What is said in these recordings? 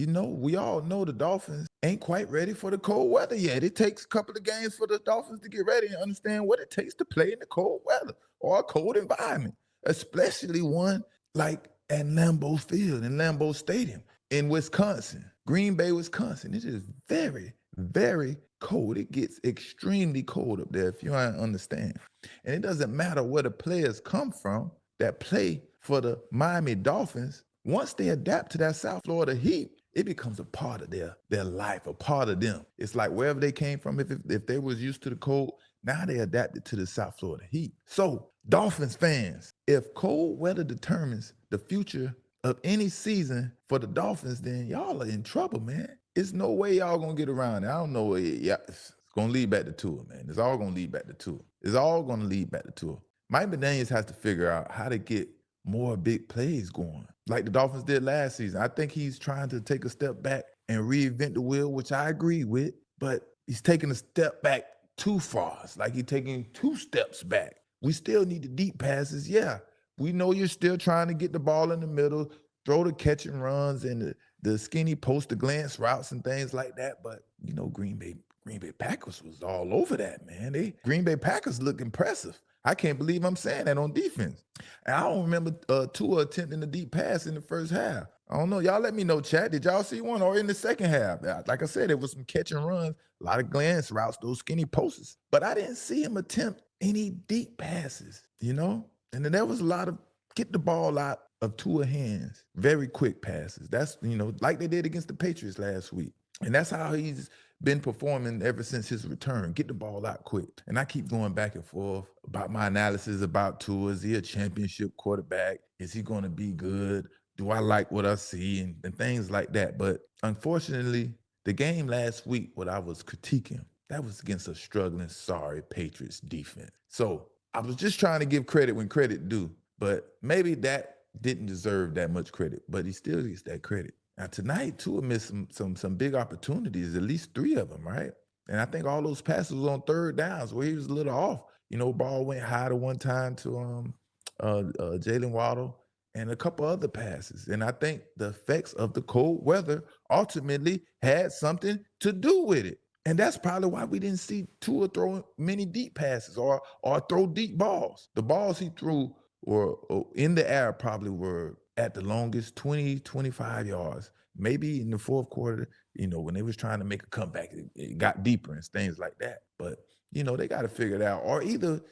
we all know the Dolphins ain't quite ready for the cold weather yet. It takes a couple of games for the Dolphins to get ready and understand what it takes to play in the cold weather or a cold environment, especially one like at Lambeau Field in Lambeau Stadium in Wisconsin, Green Bay, Wisconsin. It is very, very cold. It gets extremely cold up there if you don't understand. And it doesn't matter where the players come from that play for the Miami Dolphins. Once they adapt to that South Florida heat, it becomes a part of their life, a part of them. It's like wherever they came from, if they was used to the cold, now they adapted to the South Florida heat. So, Dolphins fans, if cold weather determines the future of any season for the Dolphins, then y'all are in trouble, man. It's no way y'all gonna get around it. I don't know. Yeah, it's gonna lead back to Tua, man. It's all gonna lead back to Tua. It's all gonna lead back to Tua. Mike McDaniels has to figure out how to get more big plays going, like the Dolphins did last season. I think he's trying to take a step back and reinvent the wheel, which I agree with, but he's taking a step back too far. It's like he's taking 2 steps back. We still need the deep passes. Yeah, we know you're still trying to get the ball in the middle, throw the catch and runs and the skinny post, the glance routes and things like that. But, Green Bay Packers was all over that, man. Green Bay Packers look impressive. I can't believe I'm saying that on defense. And I don't remember Tua attempting a deep pass in the first half. I don't know. Y'all let me know, chat. Did y'all see one or in the second half? Like I said, it was some catch and runs, a lot of glance routes, those skinny posts. But I didn't see him attempt any deep passes, And then there was a lot of get the ball out of Tua hands, very quick passes. That's, like they did against the Patriots last week. And that's how he's been performing ever since his return. Get the ball out quick. And I keep going back and forth about my analysis about Tua. Is he a championship quarterback? Is he going to be good? Do I like what I see? And things like that. But unfortunately, the game last week, what I was critiquing, that was against a struggling, sorry Patriots defense. So I was just trying to give credit when credit due. But maybe that didn't deserve that much credit. But he still gets that credit. Now tonight, Tua missed some big opportunities, at least 3 of them, right? And I think all those passes was on third downs where he was a little off. Ball went high to one time to Jalen Waddle and a couple other passes. And I think the effects of the cold weather ultimately had something to do with it. And that's probably why we didn't see Tua throw many deep passes or throw deep balls. The balls he threw were in the air probably were at the longest 20, 25 yards. Maybe in the fourth quarter, when they was trying to make a comeback, it got deeper and things like that. But, they got to figure it out. Or either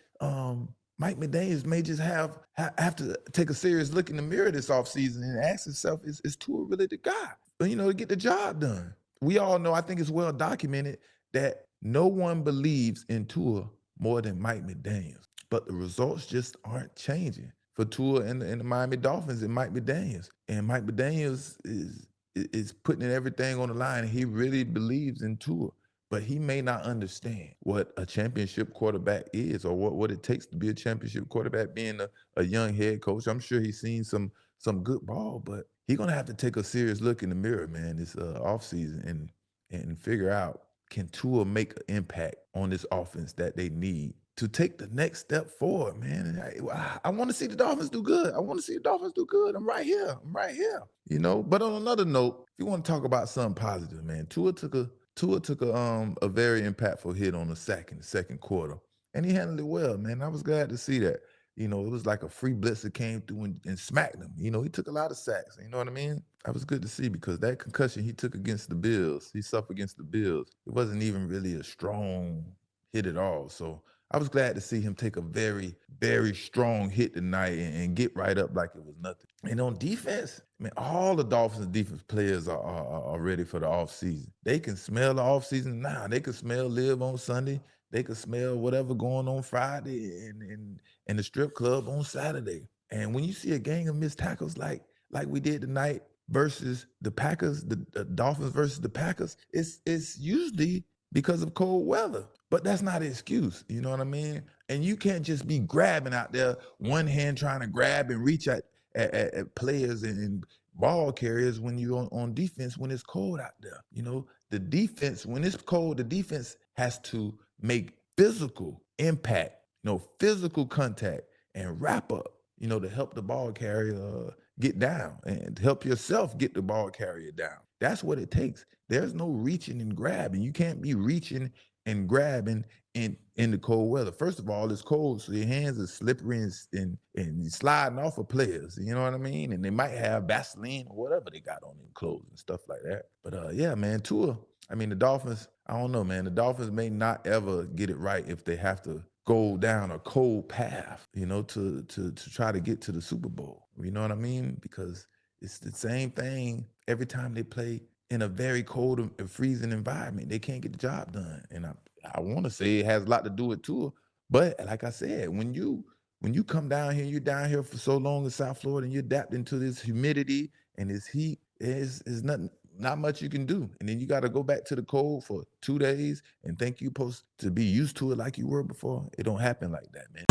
Mike McDaniels may just have to take a serious look in the mirror this offseason and ask himself, is Tua really the guy, to get the job done? We all know, I think it's well documented, that no one believes in Tua more than Mike McDaniels. But the results just aren't changing for Tua and the Miami Dolphins and Mike McDaniels. And Mike McDaniels is putting everything on the line. He really believes in Tua, but he may not understand what a championship quarterback is or what it takes to be a championship quarterback, being a young head coach. I'm sure he's seen some good ball, but he's going to have to take a serious look in the mirror, man, this offseason and figure out, can Tua make an impact on this offense that they need to take the next step forward, man. I want to see the Dolphins do good. I'm right here. But on another note, if you want to talk about something positive, man, Tua took a very impactful hit on the sack in the second quarter, and he handled it well, man. I was glad to see that. It was like a free blitzer came through and smacked him. He took a lot of sacks. You know what I mean? That was good to see, because that concussion he took against the Bills, he suffered against the Bills. It wasn't even really a strong hit at all. So I was glad to see him take a very, very strong hit tonight and get right up like it was nothing. And on defense, man, all the Dolphins defense players are ready for the offseason. They can smell the offseason now. They can smell Live on Sunday. They can smell whatever going on Friday and the strip club on Saturday. And when you see a gang of missed tackles like we did tonight versus the Packers, the Dolphins versus the Packers, it's usually because of cold weather. But that's not an excuse, you know what I mean? And you can't just be grabbing out there, one hand trying to grab and reach at players and ball carriers when you're on defense when it's cold out there. The defense, when it's cold, the defense has to make physical impact, physical contact and wrap up, to help the ball carrier get down and to help yourself get the ball carrier down. That's what it takes. There's no reaching and grabbing. You can't be reaching and grabbing in the cold weather. First of all, it's cold, so your hands are slippery and sliding off of players. You know what I mean? And they might have Vaseline or whatever they got on their clothes and stuff like that. But yeah, man, Tua. I mean, the Dolphins. I don't know, man. The Dolphins may not ever get it right if they have to go down a cold path, to try to get to the Super Bowl. You know what I mean? Because it's the same thing every time they play in a very cold and freezing environment. They can't get the job done. And I want to say it has a lot to do with Tua. But like I said, when you come down here, you're down here for so long in South Florida and you're adapting to this humidity and this heat, is not much you can do. And then you got to go back to the cold for 2 days and think you're supposed to be used to it like you were before. It don't happen like that, man.